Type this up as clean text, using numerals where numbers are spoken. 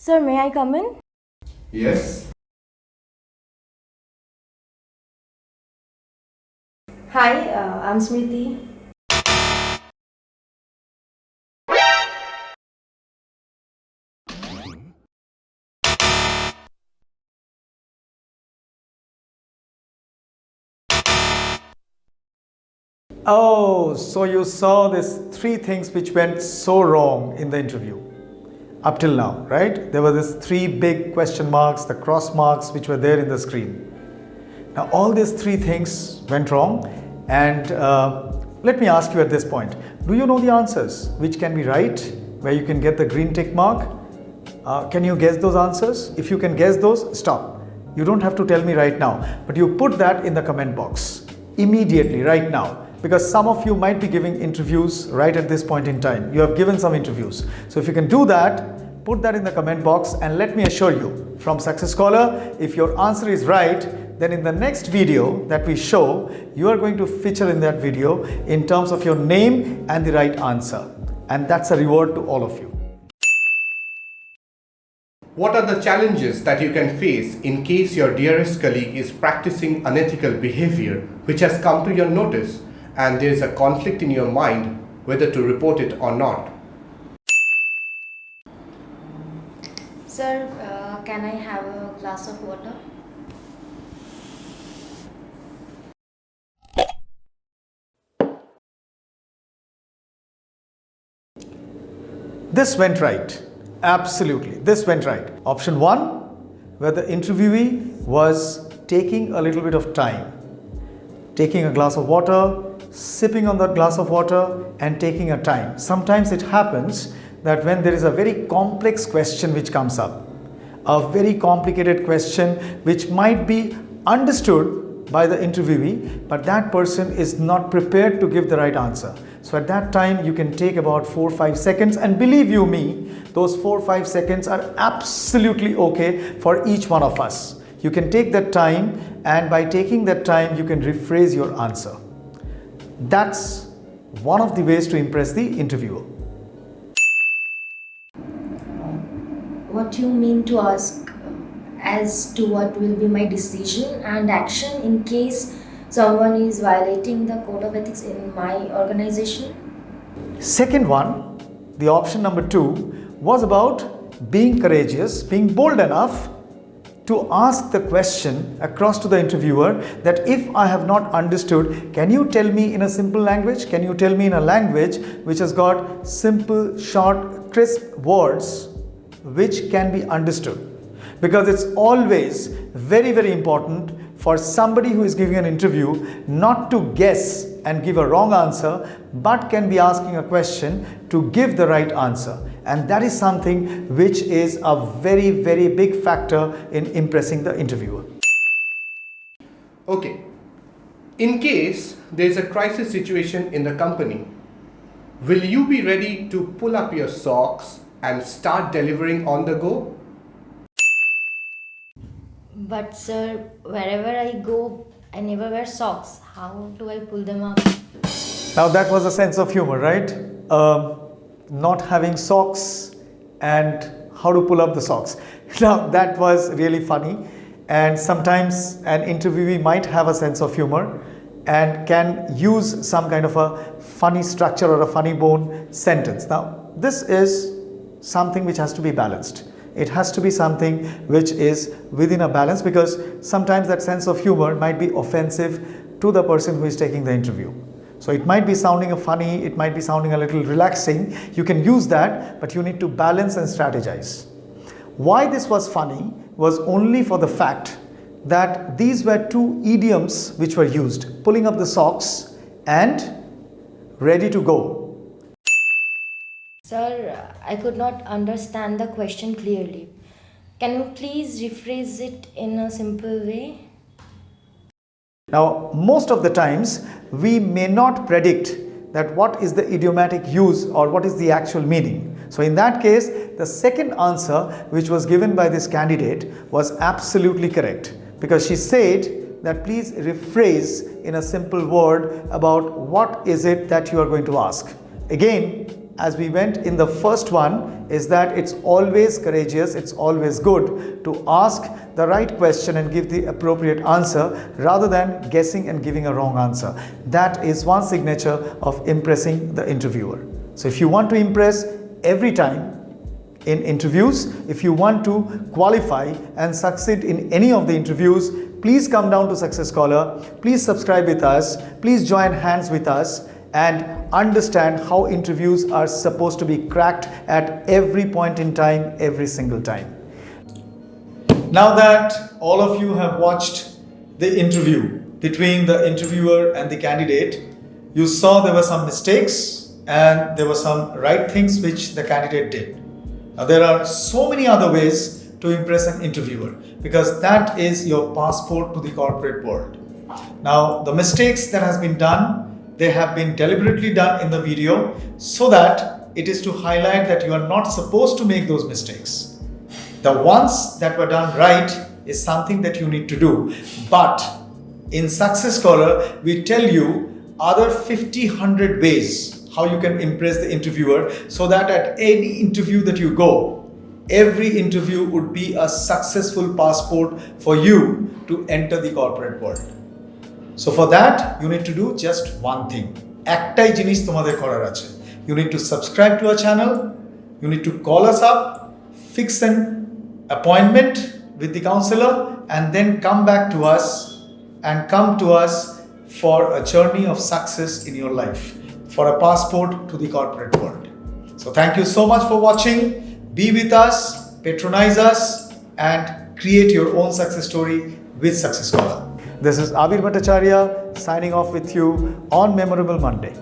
Sir, may I come in? Yes. Hi, I'm Smriti. Oh, so you saw these three things which went so wrong in the interview up till now, right? There were these three big question marks, the cross marks which were there in the screen. Now, all these three things went wrong, and let me ask you at this point, do you know the answers which can be right, where you can get the green tick mark? Can you guess those answers? If you can guess those, stop. You don't have to tell me right now, but you put that in the comment box immediately, right now, because some of you might be giving interviews right at this point in time. You have given some interviews. So if you can do that, put that in the comment box, and let me assure you, from Success Scholar, if your answer is right, then in the next video that we show, you are going to feature in that video in terms of your name and the right answer. And that's a reward to all of you. What are the challenges that you can face in case your dearest colleague is practicing unethical behavior which has come to your notice and there is a conflict in your mind whether to report it or not? Sir, can I have a glass of water? This went right. Absolutely, this went right. Option 1, where the interviewee was taking a little bit of time, taking a glass of water, sipping on that glass of water and taking a time. Sometimes it happens that when there is a very complex question which comes up, a very complicated question which might be understood by the interviewee, but that person is not prepared to give the right answer. So at that time, you can take about 4-5 seconds, and believe you me, those 4-5 seconds are absolutely okay for each one of us. You can take that time, and by taking that time, you can rephrase your answer. That's one of the ways to impress the interviewer. What do you mean to ask as to what will be my decision and action in case someone is violating the code of ethics in my organization? Second one, the option number 2, was about being courageous, being bold enough to ask the question across to the interviewer that if I have not understood, can you tell me in a simple language? Can you tell me in a language which has got simple, short, crisp words which can be understood? Because it's always very, very important for somebody who is giving an interview not to guess and give a wrong answer, but can be asking a question to give the right answer. And that is something which is a very, very big factor in impressing the interviewer. Okay. In case there is a crisis situation in the company, will you be ready to pull up your socks and start delivering on the go? But sir, wherever I go, I never wear socks. How do I pull them up? Now that was a sense of humor, right? Not having socks and how to pull up the socks. Now that was really funny, and sometimes an interviewee might have a sense of humor and can use some kind of a funny structure or a funny bone sentence. Now this is something which has to be balanced. It has to be something which is within a balance, because sometimes that sense of humor might be offensive to the person who is taking the interview. So it might be sounding funny, it might be sounding a little relaxing. You can use that, but you need to balance and strategize. Why this was funny was only for the fact that these were two idioms which were used: pulling up the socks and ready to go. Sir, I could not understand the question clearly. Can you please rephrase it in a simple way? Now, most of the times, we may not predict that what is the idiomatic use or what is the actual meaning. So in that case, the second answer which was given by this candidate was absolutely correct, because she said that please rephrase in a simple word about what is it that you are going to ask. Again, as we went in the first one, is that it's always courageous, it's always good to ask the right question and give the appropriate answer rather than guessing and giving a wrong answer. That is one signature of impressing the interviewer. So if you want to impress every time in interviews, if you want to qualify and succeed in any of the interviews, please come down to Success Scholar, please subscribe with us, please join hands with us and understand how interviews are supposed to be cracked at every point in time, every single time. Now that all of you have watched the interview between the interviewer and the candidate, you saw there were some mistakes and there were some right things which the candidate did. Now there are so many other ways to impress an interviewer because that is your passport to the corporate world. Now the mistakes that has been done, they have been deliberately done in the video so that it is to highlight that you are not supposed to make those mistakes. The ones that were done right is something that you need to do. But in Success Scholar, we tell you other 100 ways how you can impress the interviewer so that at any interview that you go, every interview would be a successful passport for you to enter the corporate world. So for that, you need to do just one thing. Ektai jinis tomader korar ache. You need to subscribe to our channel. You need to call us up, fix an appointment with the counselor, and then come back to us and come to us for a journey of success in your life, for a passport to the corporate world. So thank you so much for watching. Be with us, patronize us, and create your own success story with Success Scholar. This is Abir Bhattacharya signing off with you on Memorable Monday.